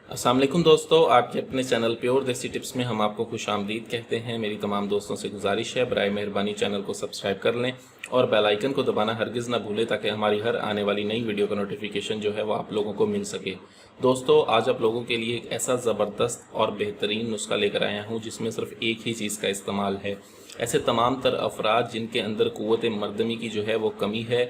अस्सलाम वालेकुम दोस्तों, आपके अपने चैनल प्योर देसी टिप्स में हम आपको खुश आमदीद कहते हैं। मेरी तमाम दोस्तों से गुजारिश है, बराए मेहरबानी चैनल को सब्सक्राइब कर लें और बेल आइकन को दबाना हरगिज़ ना भूलें ताकि हमारी हर आने वाली नई वीडियो का नोटिफिकेशन जो है वो आप लोगों को मिल सके। दोस्तों, आज आप लोगों के लिए एक ऐसा ज़बरदस्त और बेहतरीन नुस्खा लेकर आया हूँ जिसमें सिर्फ एक ही चीज़ का इस्तेमाल है। ऐसे तमाम तर अफराद जिनके अंदर क़ुव्वत मर्दमी की जो है वो कमी है,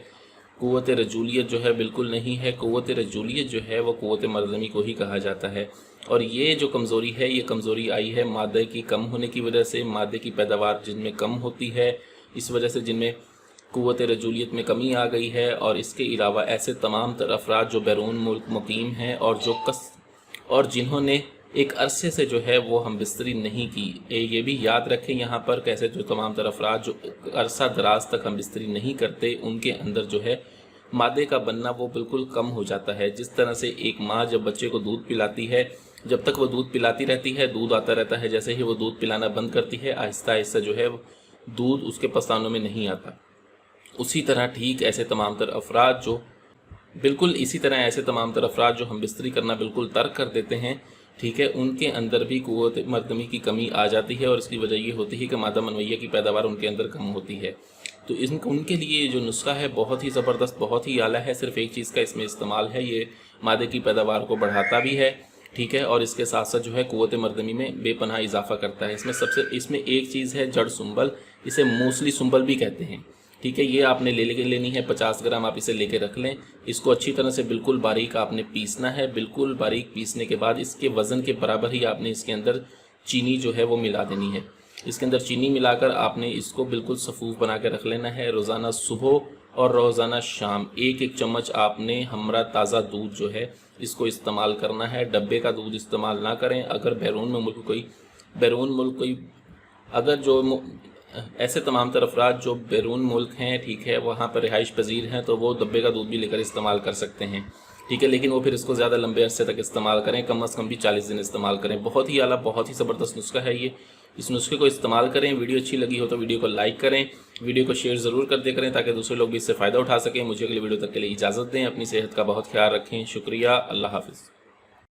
क़ुव्वत रजूलियत जो है बिल्कुल नहीं है। क़ुव्वत रजूलियत जो है वो क़ुव्वत मर्दमी को ही कहा जाता है। और ये जो कमज़ोरी है, ये कमज़ोरी आई है मादे की कम होने की वजह से। मादे की पैदावार जिनमें कम होती है, इस वजह से जिनमें क़ुव्वत रजूलियत में कमी आ गई है। और इसके अलावा ऐसे तमाम तर अफराद जो बैरून मुल्क मुकीम हैं और जिन्होंने एक अरसे से जो है वो हम बिस्तरी नहीं की। ये भी याद रखें यहाँ पर कैसे जो तमाम तर अफराद जो अरसा दराज तक हम बिस्तरी नहीं करते, उनके अंदर जो है मादे का बनना वो बिल्कुल कम हो जाता है। जिस तरह से एक माँ जब बच्चे को दूध पिलाती है, जब तक वो दूध पिलाती रहती है दूध आता रहता है, जैसे ही वो दूध पिलाना बंद करती है आहिस्ता आहिस्ता जो है दूध उसके पस्तानों में नहीं आता। उसी तरह ठीक ऐसे तमाम तर अफराद जो हम बिस्तरी करना बिल्कुल तर्क कर देते हैं, ठीक है, उनके अंदर भी क़ुव्वत मर्दमी की कमी आ जाती है। और इसकी वजह ये होती है कि मादा मनवैया की पैदावार उनके अंदर कम होती है। तो उनके लिए जो नुस्खा है बहुत ही ज़बरदस्त, बहुत ही आला है। सिर्फ एक चीज़ का इसमें इस्तेमाल है, ये मादे की पैदावार को बढ़ाता भी है, ठीक है, और इसके साथ साथ जो है क़ुव्वत मर्दमी में बेपनाह इजाफा करता है। इसमें एक चीज़ है जड़ सुंबल, इसे मूसली सुंबल भी कहते हैं, ठीक है। ये आपने लेनी है 50 ग्राम, आप इसे लेके रख लें। इसको अच्छी तरह से बिल्कुल बारीक आपने पीसना है। बिल्कुल बारीक पीसने के बाद इसके वज़न के बराबर ही आपने इसके अंदर चीनी जो है वो मिला देनी है। इसके अंदर चीनी मिलाकर आपने इसको बिल्कुल सफ़ूफ बना के रख लेना है। रोज़ाना सुबह और रोज़ाना शाम एक एक चम्मच आपने हमरा ताज़ा दूध जो है इसको इस्तेमाल करना है। डब्बे का दूध इस्तेमाल ना करें। अगर बैरून मुल्क कोई अगर जो ऐसे तमाम तर अफराद जो बैरून मुल्क हैं, ठीक है, वहाँ पर रिहाइश पजीर हैं, तो वो डब्बे का दूध भी लेकर इस्तेमाल कर सकते हैं, ठीक है। लेकिन वो फिर इसको ज़्यादा लंबे अरसे तक इस्तेमाल करें, कम अज़ कम भी 40 दिन इस्तेमाल करें। बहुत ही आला, बहुत ही ज़बरदस्त नुस्खा है ये। इस नुस्खे को इस्तेमाल करें। वीडियो अच्छी लगी हो तो वीडियो को लाइक करें, वीडियो को शेयर ज़रूर कर दे करें ताकि दूसरे लोग भी इससे फ़ायदा उठा सकें। मुझे अगली वीडियो तक के लिए इजाज़त दें। अपनी सेहत का बहुत ख्याल रखें। शुक्रिया। अल्लाह हाफ़िज़।